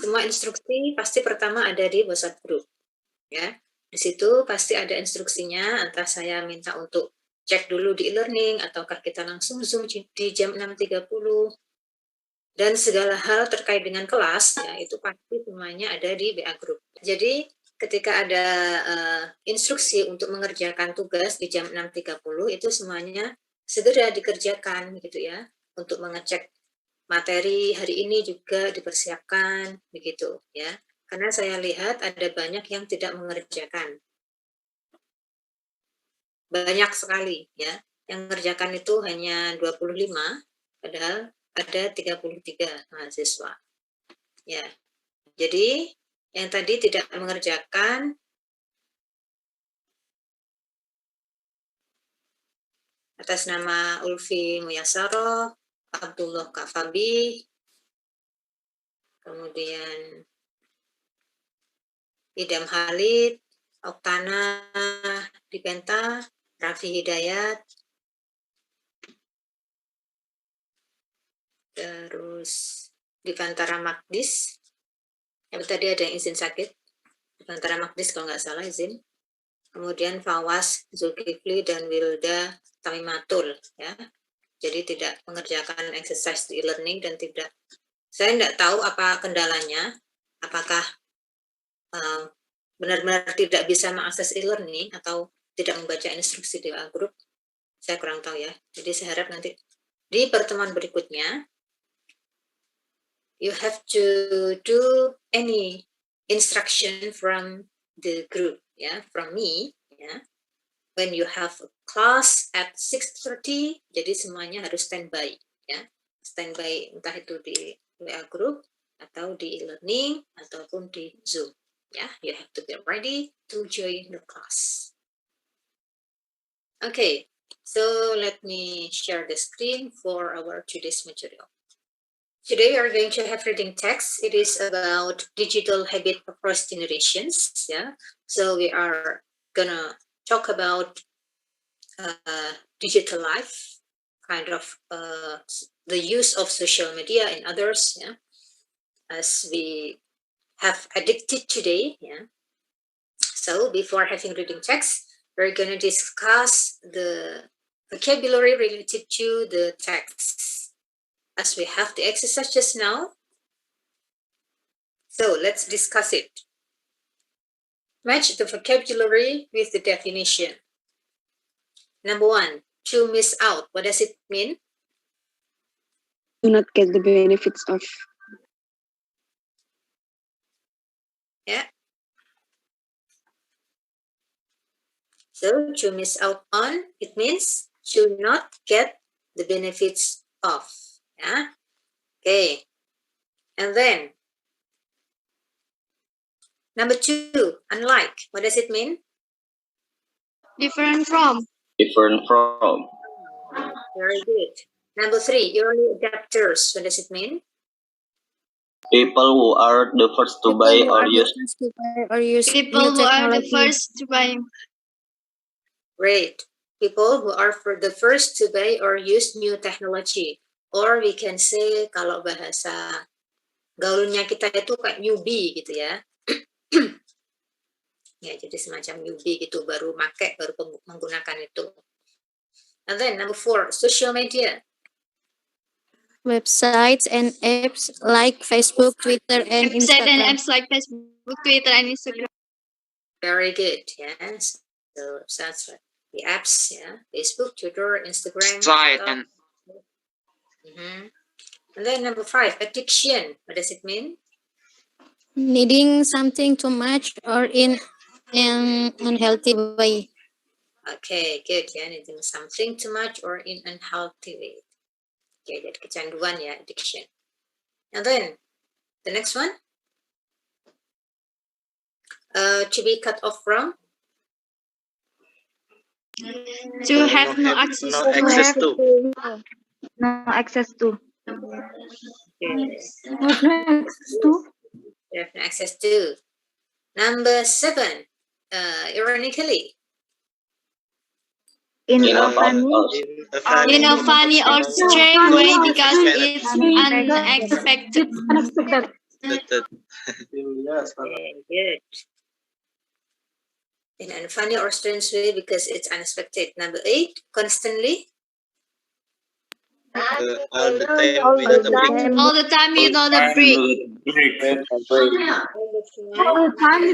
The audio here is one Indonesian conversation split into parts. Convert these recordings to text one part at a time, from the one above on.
semua instruksi pasti pertama ada di WhatsApp group, ya. Di situ pasti ada instruksinya, entah saya minta untuk cek dulu di e-learning, ataukah kita langsung Zoom di jam 6.30, dan segala hal terkait dengan kelas, ya, itu pasti semuanya ada di WA group. Jadi, ketika ada instruksi untuk mengerjakan tugas di jam 6.30, itu semuanya segera dikerjakan, gitu ya, untuk mengecek materi hari ini juga dipersiapkan, begitu ya. Karena saya lihat ada banyak yang tidak mengerjakan. Banyak sekali ya. Yang mengerjakan itu hanya 25, padahal ada 33 mahasiswa. Ya. Jadi, yang tadi tidak mengerjakan atas nama Ulfi Muyasaro, Abdullah Kafabi, kemudian Idam Halid, Oktana Dipenta, Raffi Hidayat, terus Divantara Magdis, yang tadi ada yang izin sakit, Divantara Magdis kalau nggak salah izin, kemudian Fawas, Zulkifli, dan Wilda Tamimatul, ya. Jadi tidak mengerjakan exercise di e-learning dan tidak, saya tidak tahu apa kendalanya, apakah benar-benar tidak bisa mengakses e-learning atau tidak membaca instruksi di WA group, saya kurang tahu ya. Jadi saya harap nanti di pertemuan berikutnya, you have to do any instruction from the group, ya, from me, ya. When you have a class at 6:30, jadi semuanya harus standby, ya. Standby entah itu di WA group atau di e-learning ataupun di Zoom, ya. You have to be ready to join the class. Okay, so let me share the screen for our today's material. Today we are going to have reading text. It is about digital habit across generations. Yeah, so we are gonna talk about digital life, kind of the use of social media and others. Yeah, as we have addicted today. Yeah. So before having reading text, we're gonna discuss the vocabulary related to the text, as we have the exercise just now. So let's discuss it. Match the vocabulary with the definition. Number 1, to miss out. What does it mean? Do not get the benefits of. Yeah. So to miss out on, it means to not get the benefits of. Yeah. Okay. And then number 2, unlike. What does it mean? Different from. Different from. Very good. Number 3, early adopters. What does it mean? People who are the first to buy or use. People who are the first to buy. Great. People who are the first to buy or use new technology. Or we can say, kalau bahasa gaulnya kita itu kayak newbie gitu ya. Ya, jadi semacam newbie gitu, baru menggunakan itu. And then number 4, social media. Websites and apps like Facebook, Twitter, and Website and Instagram. apps like Facebook, Twitter, and Instagram. Very good. Yes. So that's right. The apps, yeah, Facebook, Twitter, Instagram. Site and. And then number 5, addiction. What does it mean? Needing something too much or in an unhealthy way. Okay, good. Yeah, needing something too much or in unhealthy way. Okay, jadi kecanduan ya, addiction. And then the next one, to be cut off from. To have no access to. No access to. Okay. You have no access to. Number 7, ironically. In In a a funny, in a funny or strange way because it's unexpected. unexpected. Okay, good. In a funny or strange way because it's unexpected. Number 8, constantly. All the time without a break. All the time without a break. All the time.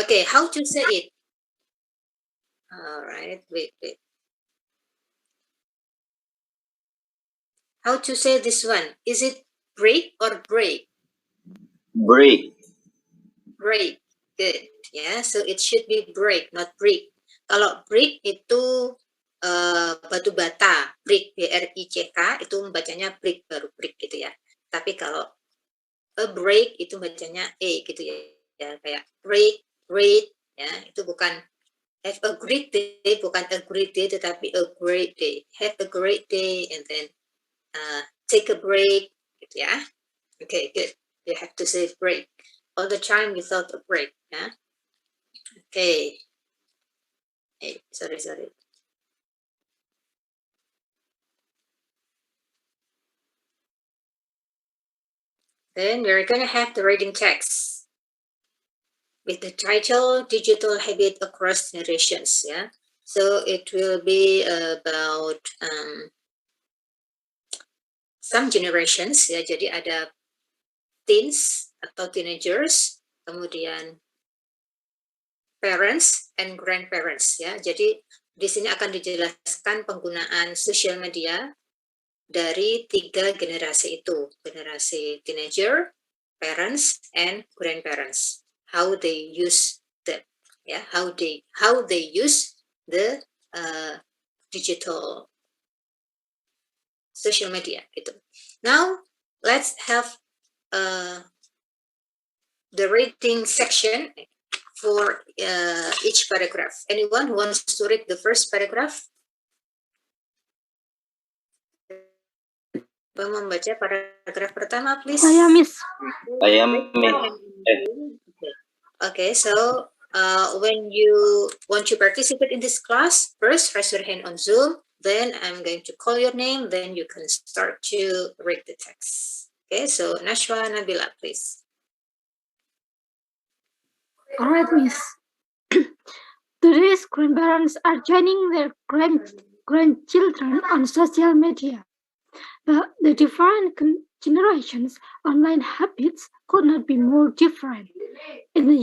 Okay, how to say it? All right, wait. How to say this one? Is it break or break? Break. Break. Good. Ya, so it should be break, not brick. Kalau brick itu batu bata, brick, BRICK, itu bacanya brick, baru brick gitu ya. Tapi kalau a break itu bacanya gitu ya. Ya, kayak break, great, ya, itu bukan have a great day, bukan a great day, tetapi a great day. Have a great day, and then take a break, gitu ya. Okay, good. You have to say break all the time without a break, ya. Okay. Hey, sorry. Then we're gonna have the reading text with the title Digital Habit Across Generations, ya. So it will be about some generations, ya. Jadi ada teens atau teenagers, kemudian parents and grandparents, ya. Jadi di sini akan dijelaskan penggunaan social media dari 3 generasi itu, generasi teenager, parents, and grandparents. How they use them, ya, how they use the digital social media gitu. Now let's have the reading section for each paragraph. Anyone who wants to read the first paragraph? Membaca paragraf pertama, please. Saya, Miss. I am Miss. Okay, so when you want to participate in this class, first raise your hand on Zoom, then I'm going to call your name, then you can start to read the text. Okay, so Nashwa Nabila, please. All right, Miss. Today's grandparents are joining their grandchildren on social media. The different generations' online habits could not be more different. In the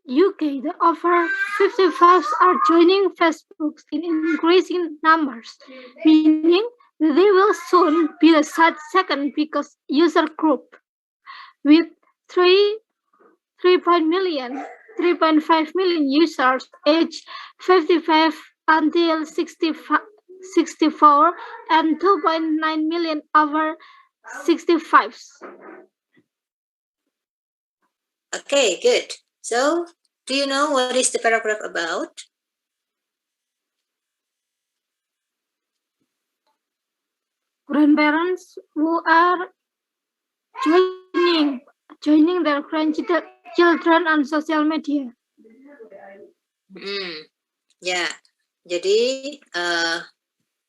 UK, the over 55s are joining Facebook in increasing numbers, meaning that they will soon be the second biggest user group, with 3.5 million users aged 55 until 64 and 2.9 million over 65s. Okay, good. So, do you know what is the paragraph about? Grandparents who are joining their grandchildren on social media. Ya, jadi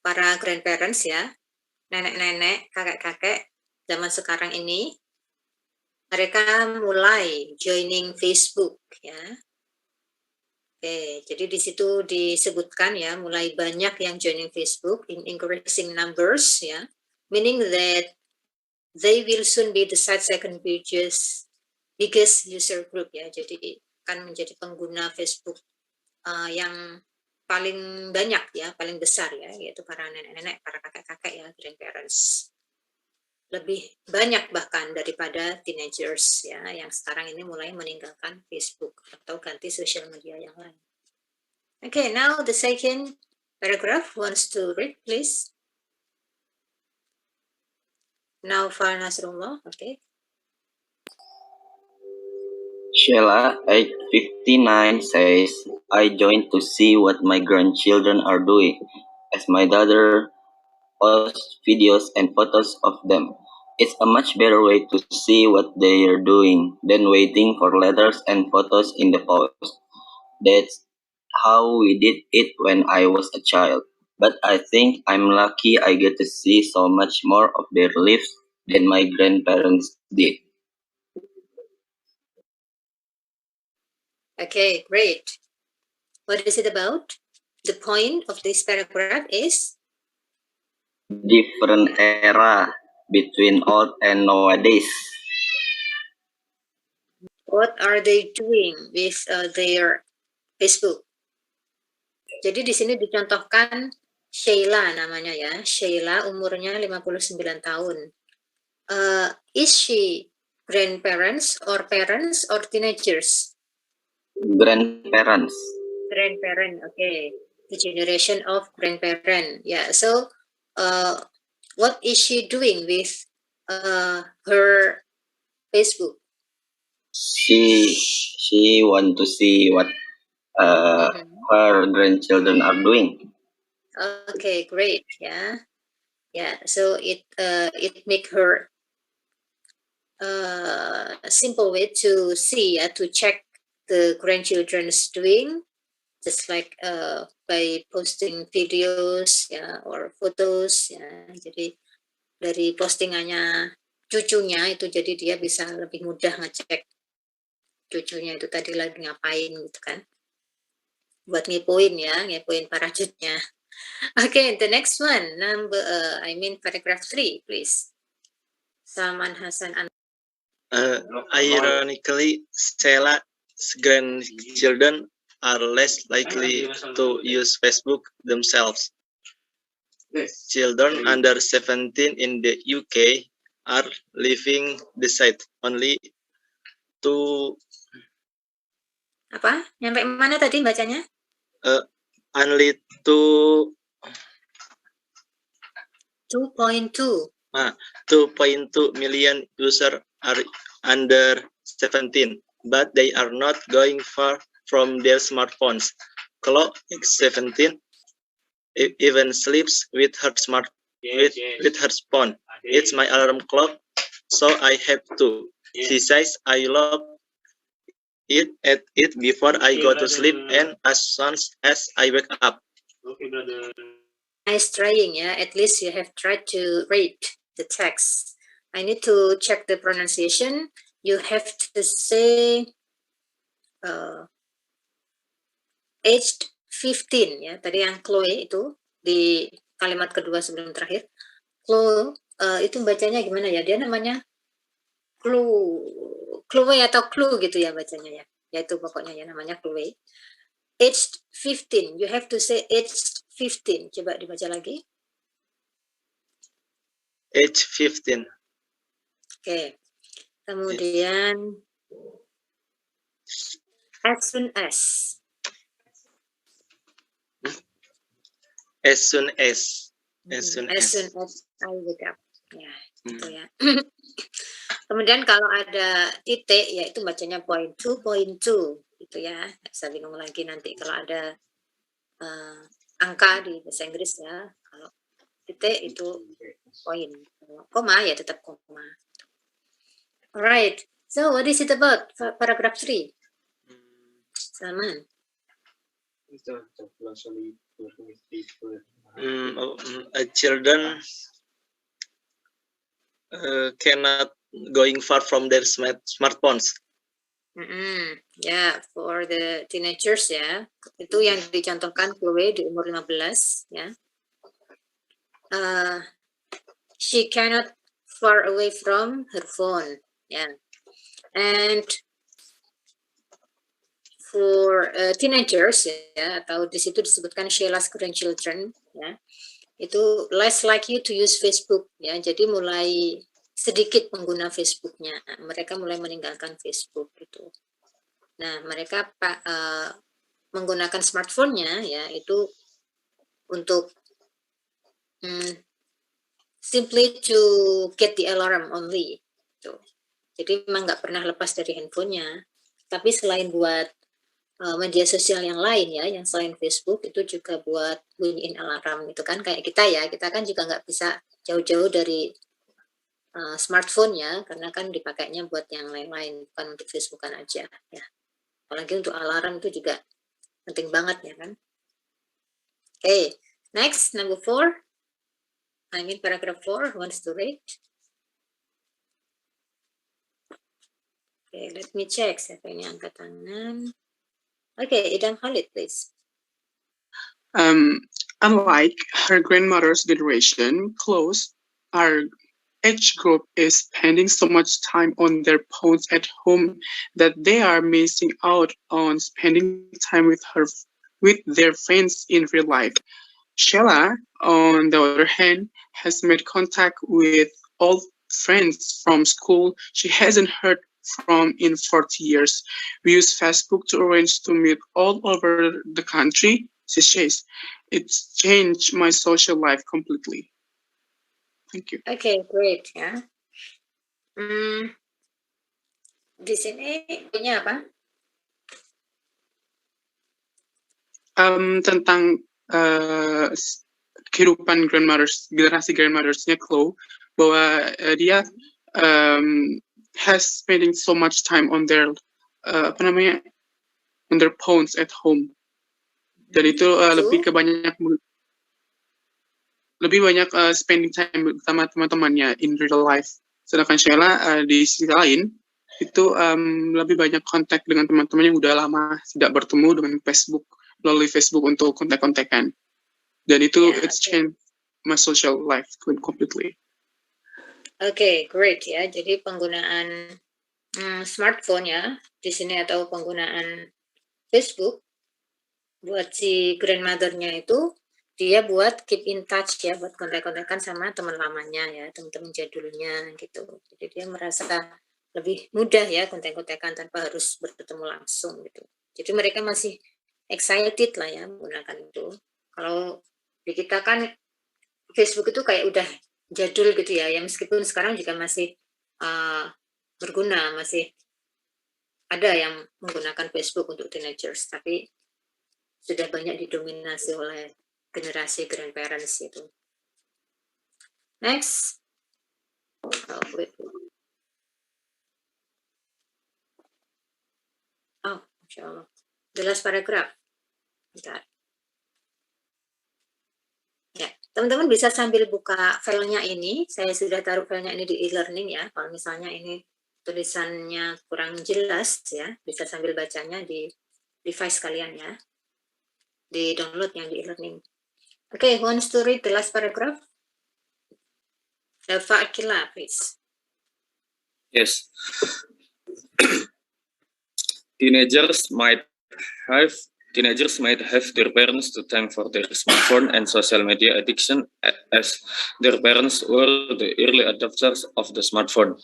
para grandparents ya, nenek-nenek, kakek-kakek zaman sekarang ini, mereka mulai joining Facebook ya. Oke, jadi di situ disebutkan ya, mulai banyak yang joining Facebook in increasing numbers ya, meaning that they will soon be the second biggest user group ya. Jadi akan menjadi pengguna Facebook yang paling banyak ya, paling besar ya, yaitu para nenek-nenek, para kakek-kakek ya, grandparents. Lebih banyak bahkan daripada teenagers ya, yang sekarang ini mulai meninggalkan Facebook atau ganti social media yang lain. Okay, now the second paragraph wants to read, please. Now for Nasrullah, okay. Sheila, age 59, says, I joined to see what my grandchildren are doing, as my daughter posts videos and photos of them. It's a much better way to see what they are doing than waiting for letters and photos in the post. That's how we did it when I was a child. But I think I'm lucky I get to see so much more of their lives than my grandparents did. Okay, great. What is it about? The point of this paragraph is different era between old and nowadays. what are they doing with their Facebook? Jadi di sini dicontohkan Sheila namanya ya. Sheila umurnya 59 tahun. Is she grandparents or parents or teenagers? Grandparents. Grandparent, okay. The generation of grandparent. Yeah, so what is she doing with her Facebook? She want to see what her grandchildren are doing. Okay, great. Yeah, yeah. So it make her a simple way to see, to check the grandchildren's doing, just like by posting videos ya or photos ya. Jadi dari postingannya cucunya itu jadi dia bisa lebih mudah ngecek cucunya itu tadi lagi ngapain gitu kan, buat ngepoin parachutnya. Okay, the next one, paragraph 3, please. Salman Hasan. Ironically, Sheila's grandchildren are less likely to use Facebook themselves. Children under 17 in the UK are leaving the site only to... Apa? Nyampe mana tadi bacanya? Only to 2.2. 2.2 million users are under 17, but they are not going far from their smartphones. Chloe, 17, even sleeps with her with her phone. It's my alarm clock, so I have to. She says I love it at it before I go to sleep and as soon as I wake up. Okay, brother. Nice trying, yeah. At least you have tried to read the text. I need to check the pronunciation. You have to say aged 15 ya. Tadi yang Chloe itu di kalimat kedua sebelum terakhir. Chloe itu bacanya gimana ya? Dia namanya Chloe atau Clue gitu ya bacanya ya. Ya itu pokoknya ya namanya Chloe. Aged 15. You have to say aged 15. Coba dibaca lagi. Age 15. Oke. Kemudian as soon as. As soon as. As soon as I wake up. Ya, gitu ya. Kemudian kalau ada titik ya itu bacanya point 2.2 gitu ya. Nggak usah bingung lagi nanti kalau ada angka di bahasa Inggris ya. Kalau titik itu poin. Koma ya tetap koma. Alright. So what is it about? Paragraph 3. Salman. Children cannot going far from their smartphones. Ya, for the teenagers ya, itu yang dicontohkan Chloe di umur 15 ya. She cannot far away from her phone ya. And for teenagers ya, atau di situ disebutkan Sheila's grandchildren ya, itu less likely to use Facebook ya. Jadi mulai sedikit pengguna Facebooknya, mereka mulai meninggalkan Facebook gitu. Nah, mereka menggunakan smartphone-nya ya itu untuk simply to get the alarm only. Gitu. Jadi memang nggak pernah lepas dari handphonenya. Tapi selain buat media sosial yang lain ya, yang selain Facebook itu juga buat bunyiin alarm gitu kan. Kayak kita kan juga nggak bisa jauh-jauh dari smartphone ya, karena kan dipakainya buat yang lain-lain, bukan untuk Facebookan aja ya. Apalagi untuk alarm itu juga penting banget ya kan. Okay, next number 4. Paragraph 4 wants to read. Okay, let me check siapa ini angkat tangan. Okay, Idam Khalid, please. Unlike her grandmother's generation, close, our age group is spending so much time on their phones at home that they are missing out on spending time with their friends in real life. Sheila, on the other hand, has made contact with old friends from school she hasn't heard from in 40 years. We use Facebook to arrange to meet all over the country, she says. It's changed my social life completely. Thank you. Okay, great ya. Di sini punya apa? Tentang kehidupan generasi grandmothersnya Chloe, bahwa dia has spending so much time on their on their phones at home. Dan itu lebih banyak spending time bersama teman-temannya in real life. Sedangkan Sheila di sisi lain itu lebih banyak kontak dengan teman-teman yang udah lama tidak bertemu dengan melalui Facebook untuk kontak-kontakan. Dan itu it's changed my social life completely. Okay, great ya. Jadi penggunaan smartphone ya di sini atau penggunaan Facebook buat si grandmother-nya itu dia buat keep in touch ya, buat kontak-kontakan sama teman lamanya ya, teman-teman jadulnya gitu. Jadi dia merasa lebih mudah ya kontak-kontakan tanpa harus bertemu langsung gitu. Jadi mereka masih excited lah ya menggunakan itu. Kalau di kita kan Facebook itu kayak udah jadul gitu ya, meskipun sekarang juga masih berguna, masih ada yang menggunakan Facebook untuk teenagers, tapi sudah banyak didominasi oleh generasi grandparents itu. Next. Masya Allah. The last paragraph. Bentar. Ya, teman-teman bisa sambil buka filenya ini. Saya sudah taruh filenya ini di e-learning ya. Kalau misalnya ini tulisannya kurang jelas ya, bisa sambil bacanya di device kalian ya. Di download yang di e-learning. Okay, who wants to read the last paragraph? Eva Akila, please. Yes. Teenagers might have their parents to thank for their smartphone and social media addiction, as their parents were the early adopters of the smartphone.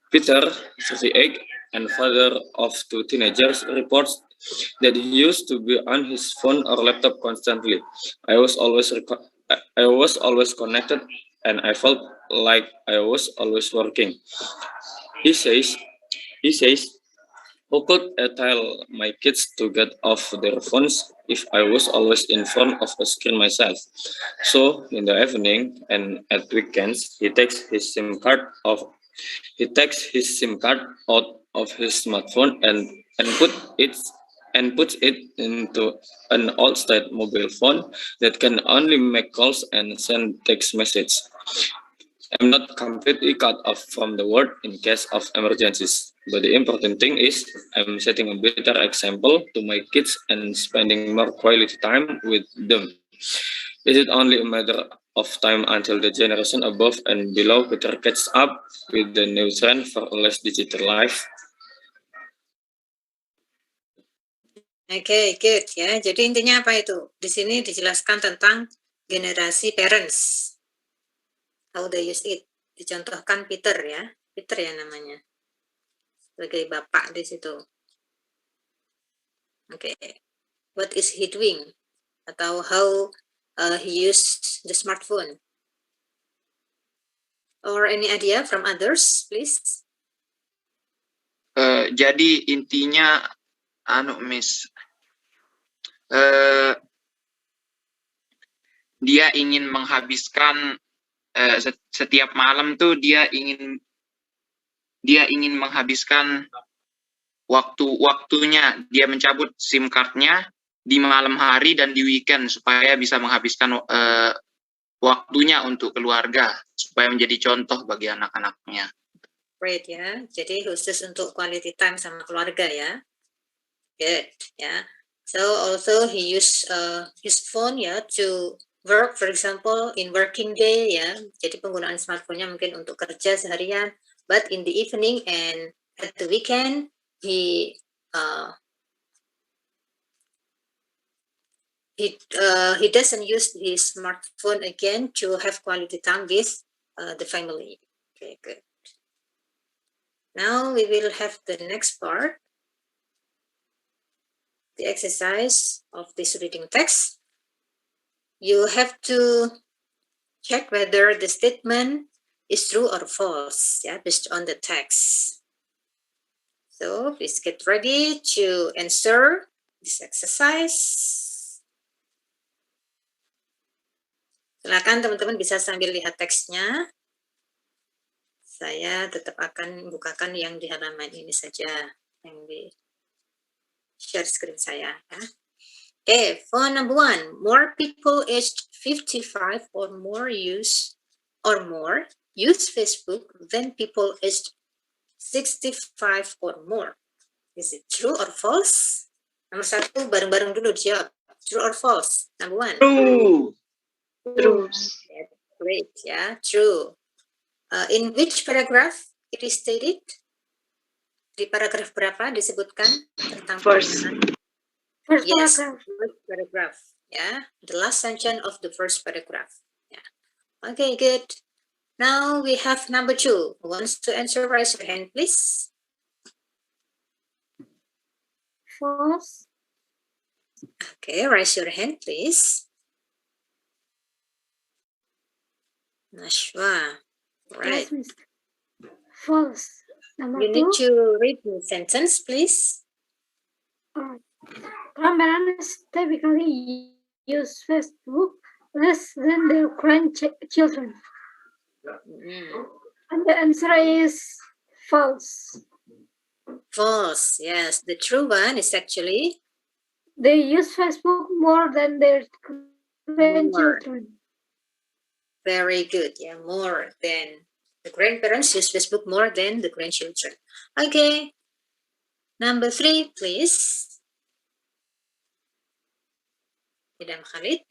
Peter, 38, and father of 2 teenagers, reports that he used to be on his phone or laptop constantly. I was always connected, and I felt like I was always working. He says, "Who could I tell my kids to get off their phones if I was always in front of a screen myself?" So in the evening and at weekends, he takes his SIM card out of his smartphone and puts it into an old-style mobile phone that can only make calls and send text messages. I'm not completely cut off from the world in case of emergencies, but the important thing is I'm setting a better example to my kids and spending more quality time with them. Is it only a matter of time until the generation above and below better catch up with the new trend for a less digital life? Okay, good ya. Jadi intinya apa itu? Di sini dijelaskan tentang generasi parents. How they use it. Dicontohkan Peter ya. Peter ya namanya. Sebagai bapak di situ. Okay. What is he doing? Atau how he used the smartphone? Or any idea from others, please? Jadi intinya Miss, dia ingin menghabiskan setiap malam tuh dia ingin menghabiskan waktunya, dia mencabut SIM card-nya di malam hari dan di weekend supaya bisa menghabiskan waktunya untuk keluarga, supaya menjadi contoh bagi anak-anaknya. Great ya. Jadi khusus untuk quality time sama keluarga ya. Good. Yeah. So also he used his phone to work, for example, in working day Jadi penggunaan smartphone-nya mungkin untuk kerja seharian, but in the evening and at the weekend he doesn't use his smartphone again to have quality time with the family. Okay, good. Now we will have the next part, the exercise of this reading text. You have to check whether the statement is true or false, based on the text. So please get ready to answer this exercise. Silakan teman-teman bisa sambil lihat teksnya. Saya tetap akan bukakan yang di halaman ini saja, yang di share screen saya. Okay, for number 1, more people aged 55 or more use Facebook than people aged 65 or more. Is it true or false? Nomor 1, bareng-bareng dulu dijawab. True or false? Number 1. True. True. Great, true. In which paragraph it is stated? Di paragraf berapa disebutkan tentang First. Yes, first paragraph. The last sentence of the first paragraph. Okay, good. Now we have number 2. Who wants to answer? Raise your hand, please. False. Okay, raise your hand, please. Nashwa. Right. Yes, Miss. False. Number You 2. need to read the sentence, please. Grandparents typically use Facebook less than their grandchildren. And the answer is false. False. Yes, the true one is actually they use Facebook more than their grandchildren. Very good. More than the grandparents use Facebook more than the grandchildren. Okay. Number 3, please. Idam Khalid.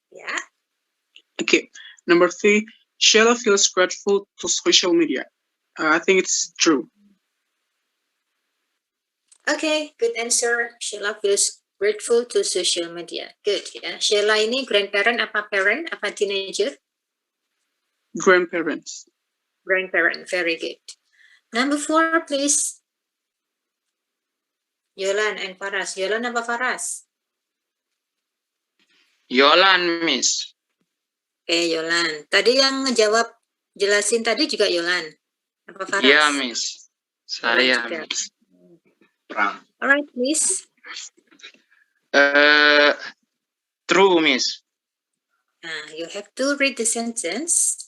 Okay. Number 3, Sheila feels grateful to social media. I think it's true. Okay, good answer. Sheila feels grateful to social media. Good. Sheila ini grandparent apa parent apa teenager? Grandparents. Grandparent. Very good. Number 4, please. Yolan and Faras. Yolan apa Faras? Yolan, Miss. Okay, Yolan. Tadi yang ngejawab jelasin tadi juga Yolan. Apa Faras? Iya, Miss. Saya, Miss. Alright, please. True, Miss. You have to read the sentence.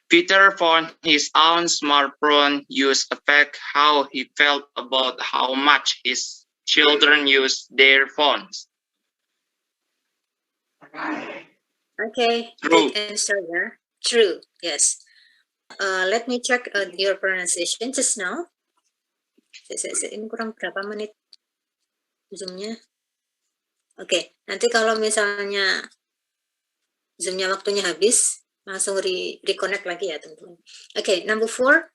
Peter found his own smartphone use affect how he felt about how much his children use their phones. Okay, True. good answer there. True, yes. Let me check your pronunciation just now. Ini kurang berapa menit Zoom-nya? Oke, nanti kalau misalnya Zoom-nya waktunya habis, langsung reconnect lagi ya teman-teman. Okay, number 4,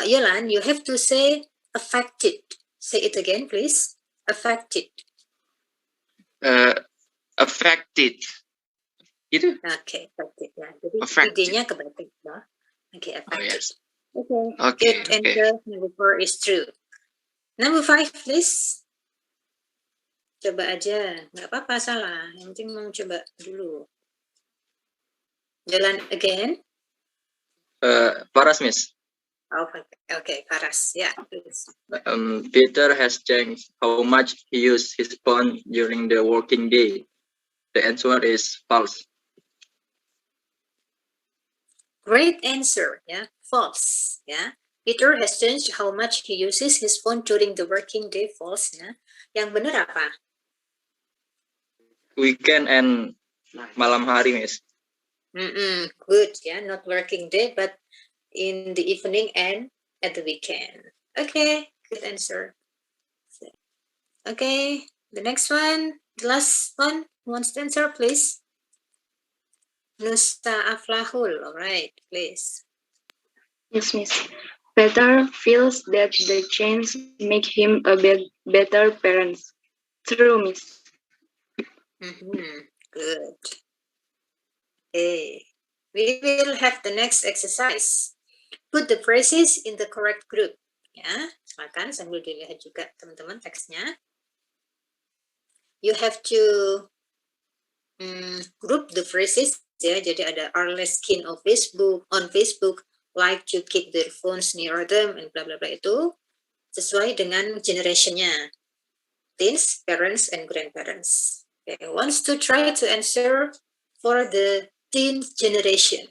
Yolan, you have to say affected. Say it again, please. Affected. Affected. Itu? Okay, affected. Jadi Affected. ide-nya kebatik. Okay, affected. Oh, yes. Okay, good answer. Number 4 is true. Number 5, please. Coba aja, nggak apa-apa salah. Yang penting mau coba dulu. Jalan again. Paras, Miss. Oh, okay, Paras. Yeah, please. Peter has changed how much he used his phone during the working day. The answer is false. Great answer. False. Peter has changed how much he uses his phone during the working day. False. Yang benar apa? Weekend and malam hari, Miss. Good. Not working day, but in the evening and at the weekend. Okay, good answer. Okay, the next one, the last one, who wants to answer, please? Nusa Aflahul, all right, please. Yes, Miss. Peter feels that the change make him a better parent. True, Miss. Good. Okay, we will have the next exercise. Put the phrases in the correct group. Ya, silakan sambil dilihat juga teman-teman teksnya. You have to group the phrases ya. Jadi ada are less keen on Facebook, like to keep their phones near them, and bla bla bla itu sesuai dengan generationnya, teens, parents, and grandparents. Okay, wants to try to answer for the teen generation.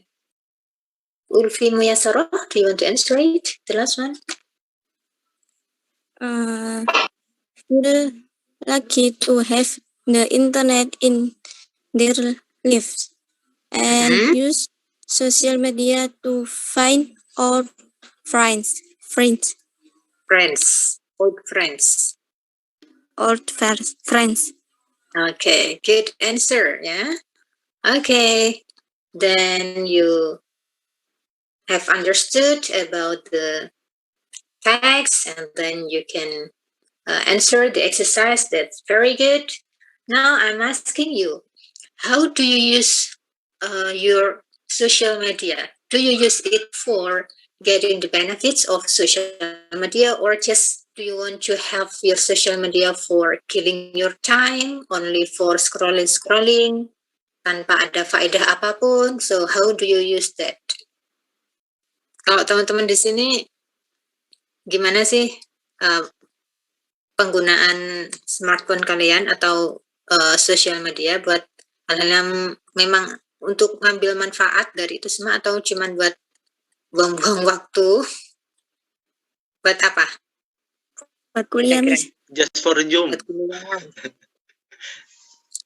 Ulfi Muyasaro, do you want to answer it? The last one. Feel lucky to have the internet in their lives and use social media to find old friends. Okay, good answer, yeah. Okay, then you have understood about the text, and then you can answer the exercise. That's very good. Now I'm asking you, how do you use your social media? Do you use it for getting the benefits of social media, or just do you want to have your social media for killing your time, only for scrolling, tanpa ada faedah apapun? So how do you use that? Kalau teman-teman di sini, gimana sih penggunaan smartphone kalian atau social media buat hal-hal yang memang untuk ngambil manfaat dari itu semua, atau cuman buat buang-buang waktu? Buat apa? Buat kuliah, Miss. Just for Zoom.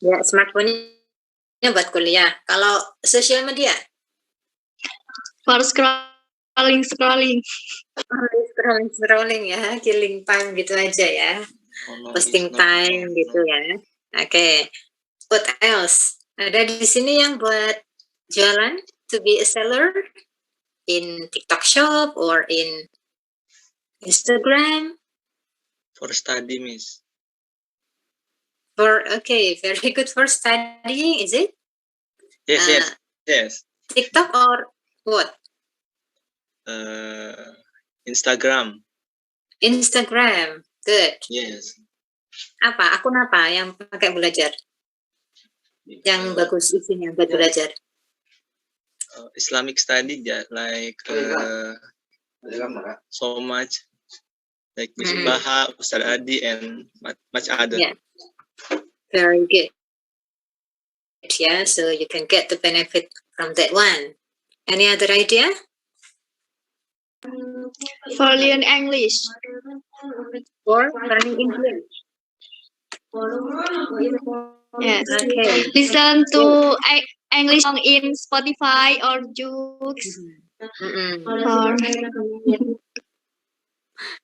Ya, smartphone-nya buat kuliah. Kalau social media? For scrolling. Scrolling ya, killing time gitu aja ya. Posting time gitu ya. Oke. What else? Ada di sini yang buat jualan, to be a seller in TikTok Shop or in Instagram? For study, Miss. Okay, very good for studying, is it? Yes. TikTok or what? Instagram. Good. Yes. Apa? Akun apa yang pakai belajar? Yang bagus isinya buat belajar? Islamic study, like so much, like Miss Baha, Ustaz Adi, and much other. Yeah. Very good. Yeah, so you can get the benefit from that one. Any other idea? For learn English. For learning English. Yes. Okay. Listen to English song in Spotify or Joox.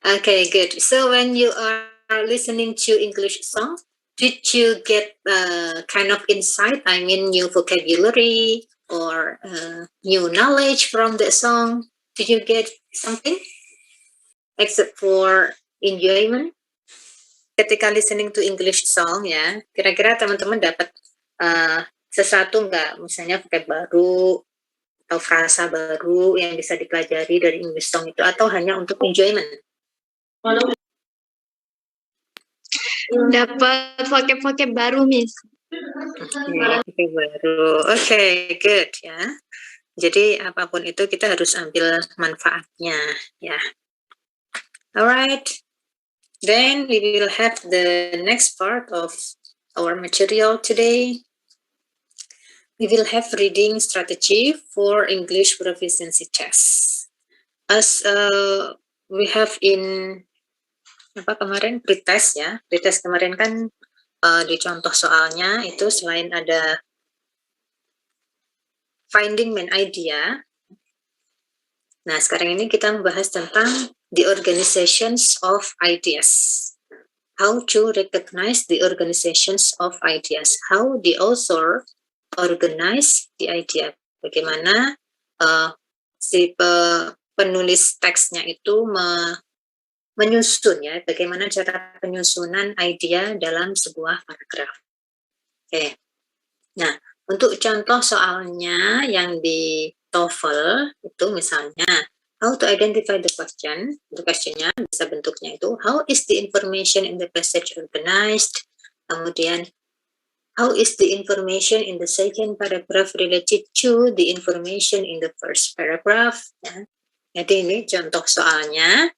Okay, good. So when you are listening to English songs, did you get kind of insight? I mean, new vocabulary or new knowledge from the song? Did you get something except for enjoyment? Ketika listening to English song ya, kira-kira teman-teman dapat sesuatu nggak? Misalnya vocab baru atau frasa baru yang bisa dipelajari dari English song itu, atau hanya untuk enjoyment? Dapat vocab baru, Miss. Vocab baru. Okay, good ya. Jadi apapun itu kita harus ambil manfaatnya ya. Alright. Then we will have the next part of our material today. We will have reading strategy for English proficiency test. As we have in kemarin pretest ya. Pretest kemarin kan di contoh soalnya itu selain ada finding main idea. Nah, sekarang ini kita membahas tentang the organizations of ideas. how to recognize the organizations of ideas, how the author organize the idea, bagaimana si penulis teksnya itu menyusun ya, bagaimana cara penyusunan idea dalam sebuah paragraf. Oke. Nah, untuk contoh soalnya yang di TOEFL itu misalnya how to identify the question. Untuk questionnya bisa bentuknya itu how is the information in the passage organized. Kemudian how is the information in the second paragraph related to the information in the first paragraph. Ya. Jadi ini contoh soalnya.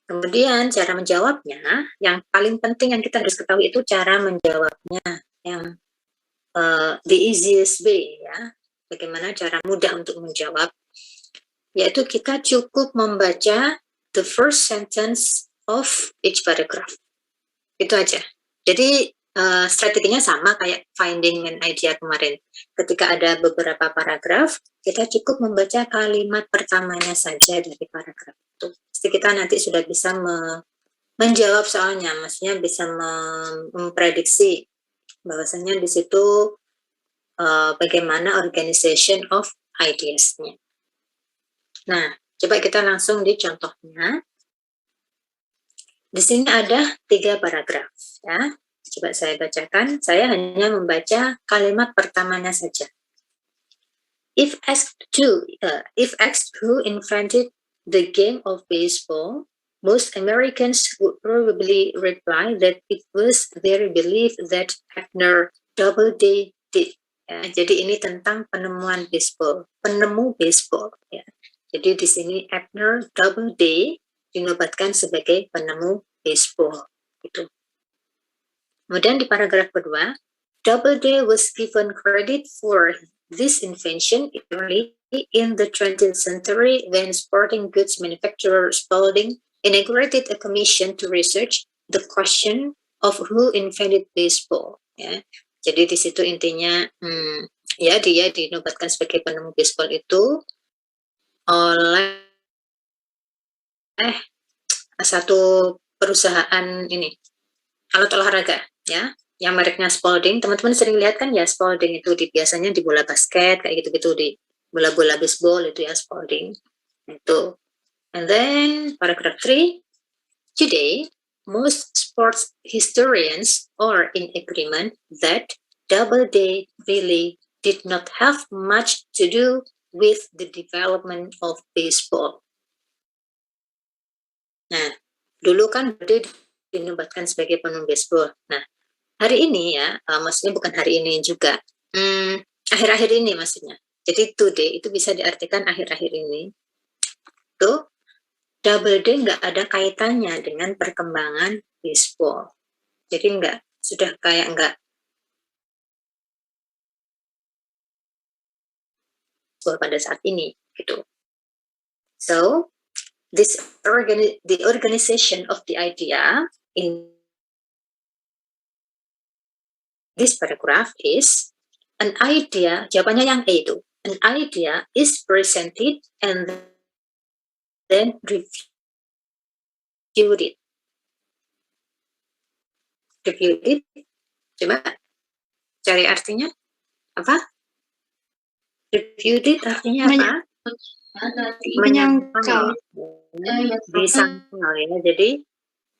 Kemudian cara menjawabnya, yang paling penting yang kita harus ketahui itu cara menjawabnya, yang the easiest way ya, bagaimana cara mudah untuk menjawab, yaitu kita cukup membaca the first sentence of each paragraph, itu aja. Jadi strateginya sama kayak finding an idea kemarin. Ketika ada beberapa paragraf, kita cukup membaca kalimat pertamanya saja dari paragraf itu. Pasti kita nanti sudah bisa menjawab soalnya, maksudnya bisa memprediksi bahwasanya di situ bagaimana organization of ideas-nya. Nah, coba kita langsung di contohnya. Di sini ada 3 paragraf ya. Coba saya bacakan, saya hanya membaca kalimat pertamanya saja. If asked who invented the game of baseball, most Americans would probably reply that it was their belief that Abner Doubleday did. Ya, jadi ini tentang penemuan baseball, penemu baseball. Ya. Jadi di sini Abner Doubleday dinobatkan sebagai penemu baseball. Gitu. Kemudian di paragraf kedua, Doubleday was given credit for this invention early in the 20th century when sporting goods manufacturer Spalding inaugurated a commission to research the question of who invented baseball. Ya. Jadi di situ intinya, ya dia dinobatkan sebagai penemu baseball itu oleh satu perusahaan ini alat olahraga ya, yang mereknya Spalding. Teman-teman sering lihat kan ya Spalding itu biasanya di bola basket kayak gitu-gitu, di bola-bola baseball itu ya Spalding itu. And then paragraph 3, today most sports historians are in agreement that Doubleday really did not have much to do with the development of baseball. Nah, dulu kan Doubleday dinobatkan sebagai penemu baseball. Nah, hari ini ya, maksudnya bukan hari ini juga, akhir-akhir ini maksudnya. Jadi today itu bisa diartikan akhir-akhir ini. Tuh, Doubleday nggak ada kaitannya dengan perkembangan baseball. Jadi sudah kayak nggak pada saat ini gitu. So the organization of the idea in this paragraph is an idea. Jawabannya yang A itu. An idea is presented and then reviewed it. Reviewed it. Coba cari artinya apa? Reviewed it artinya apa? Menyangkal. Disangkal ya. Jadi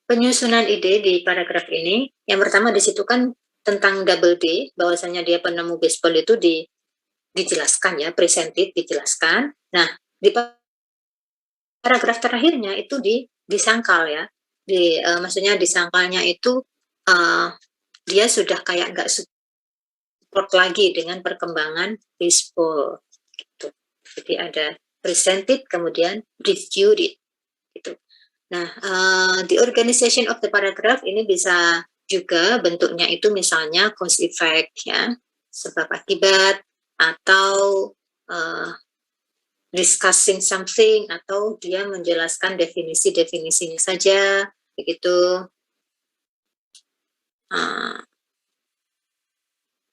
penyusunan ide di paragraf ini, yang pertama di situ kan tentang Doubleday, bahwasanya dia penemu baseball itu dijelaskan ya, presented, dijelaskan. Nah, di paragraf terakhirnya itu disangkal ya. Maksudnya disangkalnya itu dia sudah kayak nggak support lagi dengan perkembangan baseball gitu. Jadi ada presented kemudian reviewed it gitu. Nah, the organization of the paragraph ini bisa juga bentuknya itu misalnya cause effect ya, sebab akibat, atau discussing something, atau dia menjelaskan definisinya saja begitu.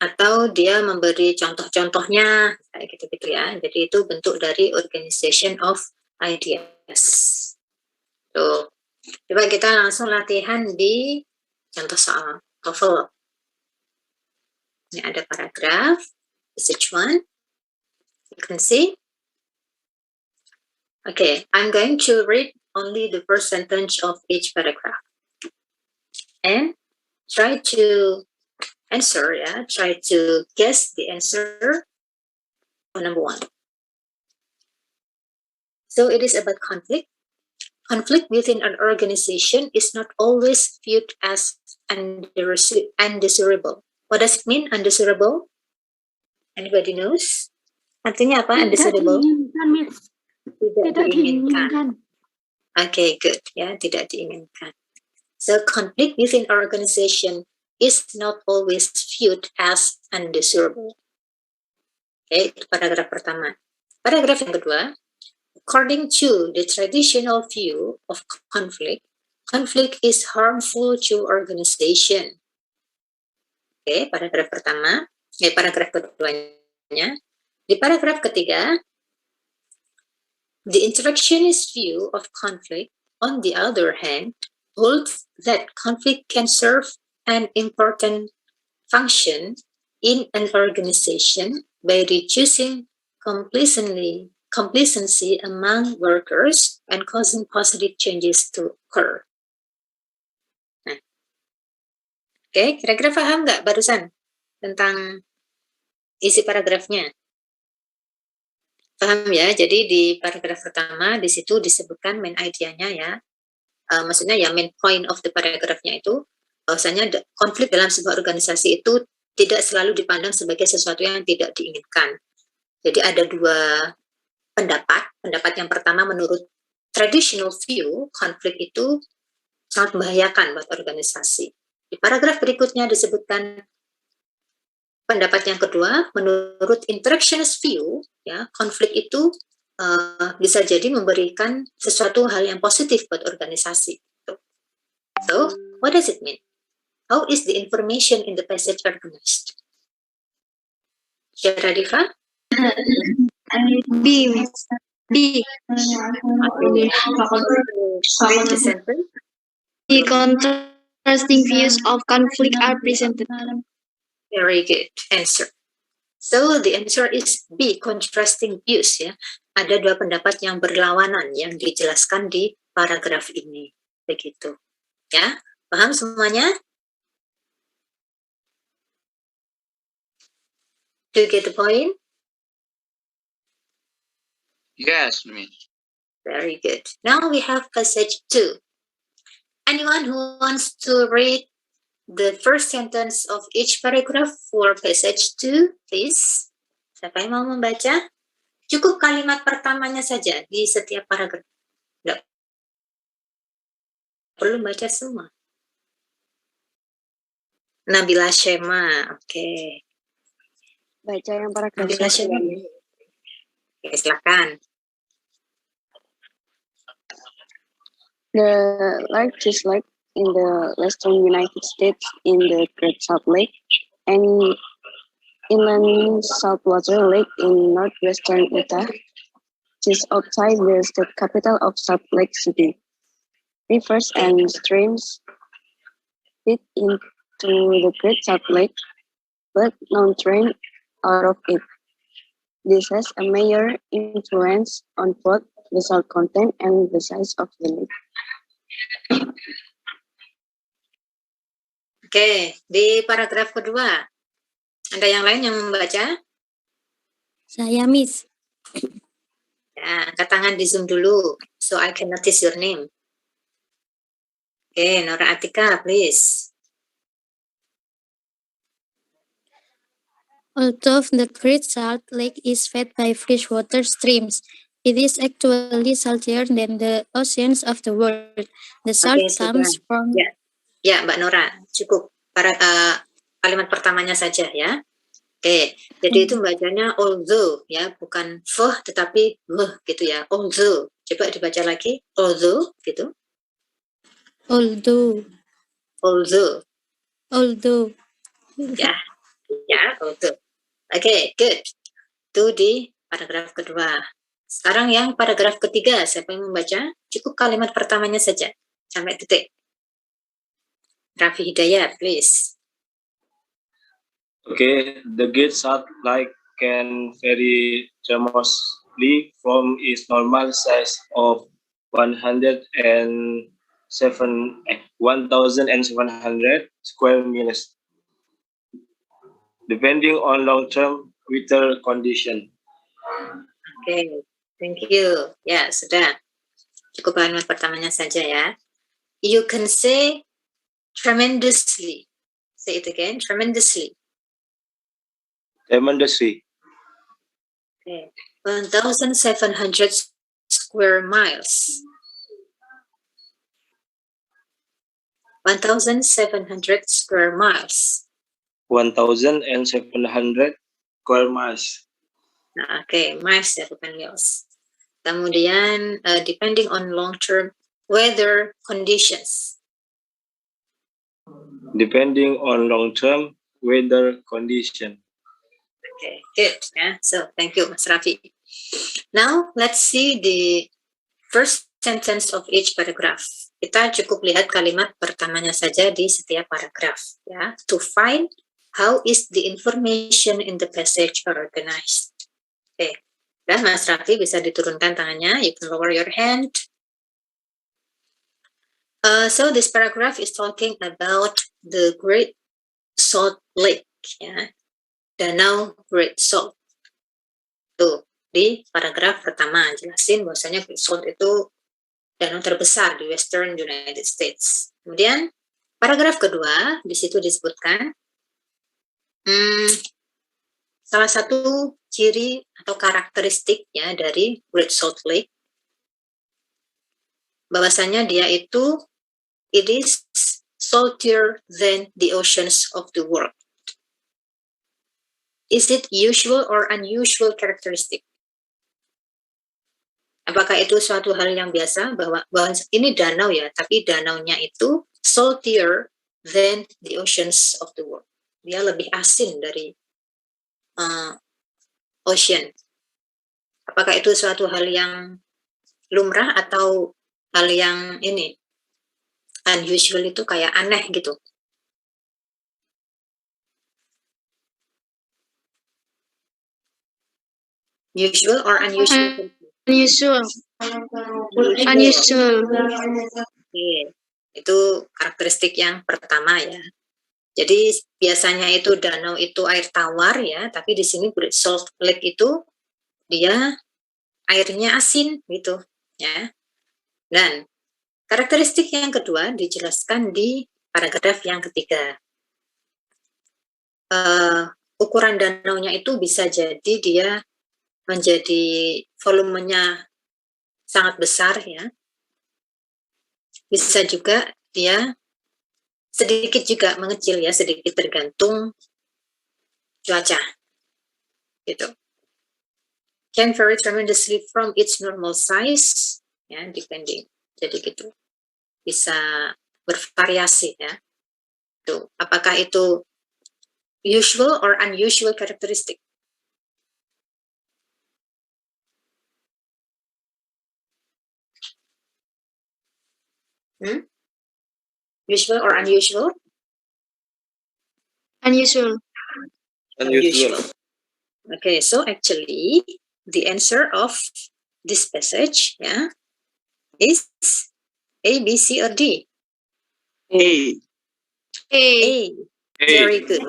Atau dia memberi contoh-contohnya kayak gitu-gitu ya. Jadi itu bentuk dari organization of ideas. Tuh. Coba kita langsung latihan di contoh soal TOEFL. Ini ada paragraf, passage 1. You can see. Okay, I'm going to read only the first sentence of each paragraph. And try to answer, try to guess the answer for number 1. So it is about conflict. Conflict within an organization is not always viewed as undesirable. What does it mean, undesirable? Anybody knows? Artinya apa, undesirable? Tidak diinginkan. Okay, good. Ya, tidak diinginkan. So conflict within an organization is not always viewed as undesirable. Okay, itu paragraf pertama. Paragraf yang kedua. According to the traditional view of conflict, conflict is harmful to organization. Oke, paragraf pertama, paragraf keduanya. Di paragraf ketiga, the interactionist view of conflict, on the other hand, holds that conflict can serve an important function in an organization by reducing complacency among workers and causing positive changes to occur. Nah. Oke, kira-kira paham nggak barusan tentang isi paragrafnya? Paham ya? Jadi di paragraf pertama di situ disebutkan main idea-nya ya. Maksudnya ya main point of the paragrafnya itu bahwasanya konflik dalam sebuah organisasi itu tidak selalu dipandang sebagai sesuatu yang tidak diinginkan. Jadi ada dua pendapat yang pertama menurut traditional view, konflik itu sangat membahayakan buat organisasi. Di paragraf berikutnya disebutkan pendapat yang kedua, menurut interactionist view, ya konflik itu bisa jadi memberikan sesuatu hal yang positif buat organisasi. So, what does it mean? How is the information in the passage organized? Syara Diva? B, Miss. B. Read the sentence. The contrasting views of conflict are presented. Very good answer. So the answer is B, contrasting views ya. Ada dua pendapat yang berlawanan yang dijelaskan di paragraf ini. Begitu. Ya, paham semuanya? Do you get the point? Yes, Miss. Very good. Now we have passage 2. Anyone who wants to read the first sentence of each paragraph for passage 2, please. Siapa yang mau membaca? Cukup kalimat pertamanya saja di setiap paragraf. Tidak perlu baca semua. Nabila Shema, oke. Baca yang paragraf Nabila Shema. Oke, silakan. The largest lake in the western United States in the Great Salt Lake and inland saltwater lake in northwestern Utah, just outside the state capital of Salt Lake City. Rivers and streams feed into the Great Salt Lake, but none drain out of it. This has a major influence on both the salt content and the size of the lake. Oke, di paragraf kedua, ada yang lain yang membaca? Saya, Miss. Ya, angkat tangan di Zoom dulu, so I can notice your name. Oke, Nora Atika, please. Although the Great Salt Lake is fed by freshwater streams, it is actually saltier than the oceans of the world. The salt comes from... Ya, Mbak Nora, cukup. Kalimat pertamanya saja ya. Oke, jadi itu bacanya although ya, bukan fuh tetapi gitu ya. Although. Coba dibaca lagi. Although gitu. Although. Ya, although. Oke, good. Itu di paragraf kedua. Sekarang yang paragraf ketiga, siapa yang membaca? Cukup kalimat pertamanya saja. sampai titik. Raffi Hidayat, please. Okay, the gate sound like can vary tremendously from its normal size of 1,700 square meters, depending on long-term weather condition. Oke, thank you. Ya, sudah. Cukup kalimat pertamanya saja ya. You can say tremendously. Say it again, tremendously. Tremendously. Okay. 1,700 square miles. 1,700 square miles. 1,700 square miles. Nah, okay, miles ya, bukan miles. Kemudian, depending on long-term weather conditions. Depending on long-term weather condition. Okay, good. Yeah. So thank you, Mas Raffi. Now let's see the first sentence of each paragraph. Kita cukup lihat kalimat pertamanya saja di setiap paragraf. Ya. To find how is the information in the passage organized. Okay. Dan Mas Raffi bisa diturunkan tangannya. You can lower your hand. So this paragraph is talking about the Great Salt Lake. Ya. Danau Great Salt. Tuh, di paragraf pertama jelasin bahwasanya Great Salt itu danau terbesar di Western United States. Kemudian paragraf kedua di situ disebutkan salah satu ciri atau karakteristik ya dari Great Salt Lake, bahwasanya dia itu it is saltier than the oceans of the world. Is it usual or unusual characteristic? Apakah itu suatu hal yang biasa bahwa ini danau ya, tapi danaunya itu saltier than the oceans of the world. Dia lebih asin dari ocean. Apakah itu suatu hal yang lumrah atau hal yang ini unusual itu kayak aneh gitu? Usual or unusual? Unusual. Unusual. Okay. Itu karakteristik yang pertama ya. Jadi biasanya itu danau itu air tawar ya, tapi di sini Great Salt Lake itu dia airnya asin gitu ya. Dan karakteristik yang kedua dijelaskan di paragraf yang ketiga. Ukuran danaunya itu bisa jadi dia menjadi volumenya sangat besar ya. Bisa juga dia sedikit juga mengecil ya, sedikit tergantung cuaca. Gitu. Can vary tremendously from its normal size ya, depending. Jadi gitu. Bisa bervariasi ya. Tuh, apakah itu usual or unusual characteristic? Usual or unusual? Unusual. Unusual. Okay, so actually the answer of this passage is A, B, C, or D? A. A. Very good.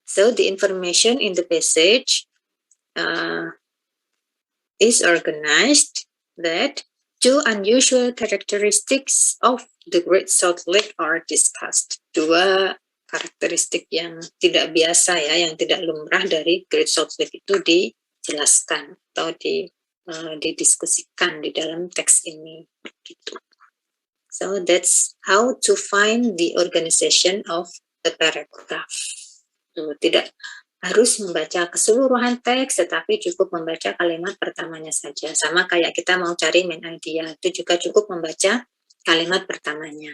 So the information in the passage is organized that two unusual characteristics of the Great Salt Lake are discussed. Dua karakteristik yang tidak biasa ya, yang tidak lumrah dari Great Salt Lake itu dijelaskan atau didiskusikan di dalam teks ini. Gitu. So that's how to find the organization of the paragraph. Tidak harus membaca keseluruhan teks, tetapi cukup membaca kalimat pertamanya saja. Sama kayak kita mau cari main idea, itu juga cukup membaca kalimat pertamanya.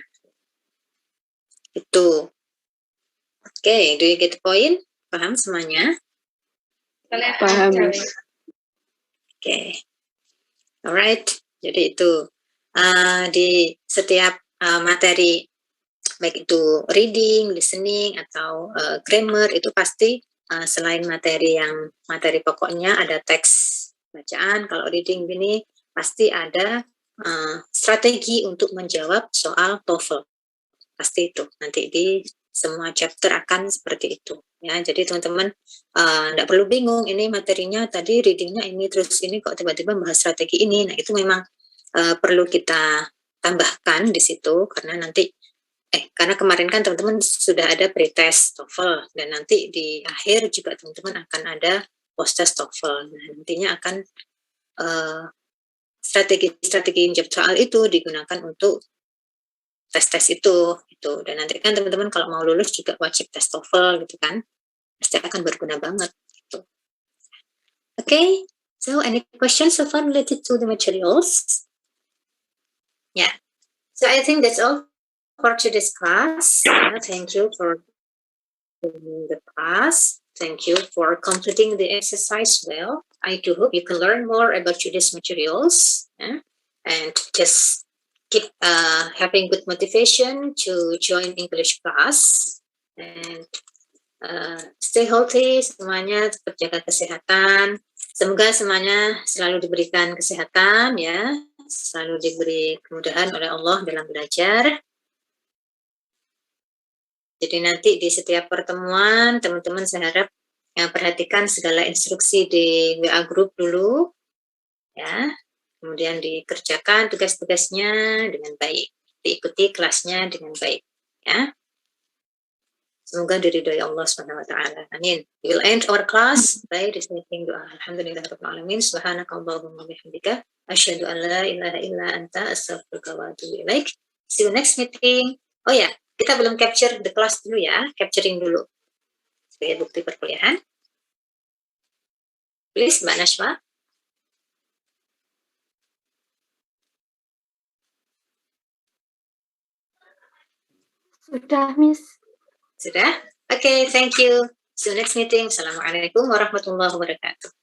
Itu. Oke, do you get the point? Paham semuanya? Paham. Okay. Alright. Jadi itu di setiap materi, baik itu reading, listening, atau grammar, itu pasti selain materi pokoknya ada teks bacaan. Kalau reading ini pasti ada strategi untuk menjawab soal TOEFL. Pasti itu nanti di semua chapter akan seperti itu ya. Jadi teman-teman tidak perlu bingung, ini materinya tadi readingnya ini, terus ini kok tiba-tiba bahas strategi ini. Nah itu memang perlu kita tambahkan di situ, karena nanti karena kemarin kan teman-teman sudah ada pretest TOEFL, dan nanti di akhir juga teman-teman akan ada post-test TOEFL. Nah nantinya akan strategi menjawab soal itu digunakan untuk tes-tes itu gitu. Dan nanti kan teman-teman kalau mau lulus juga wajib tes TOEFL gitu kan, pasti akan berguna banget gitu. Okay, so any questions so far related to the materials? Yeah, so I think that's all for today's class. Thank you for the class. Thank you for completing the exercise well. I do hope you can learn more about today's materials, and just keep having good motivation to join English class, and stay healthy semuanya, tetap jaga kesehatan. Semoga semuanya selalu diberikan kesehatan ya, selalu diberi kemudahan oleh Allah dalam belajar. Jadi nanti di setiap pertemuan teman-teman saya harap perhatikan segala instruksi di WA group dulu ya. Kemudian dikerjakan tugas-tugasnya dengan baik, diikuti kelasnya dengan baik ya. Semoga diridhoi Allah Subhanahu wa taala. Amin. We will end our class by reciting doa. Alhamdulillahirabbil alamin. Subhanakallahumma wa bihamdika asyhadu an la ilaha illa anta astaghfiruka wa atubu ilaik. See you next meeting. Oh ya, kita belum capture the class dulu ya, capturing dulu sebagai bukti perkuliahan. Please, Mbak Nashwa. Sudah, Miss. Sudah? Okay, thank you. See you next meeting. Assalamualaikum warahmatullahi wabarakatuh.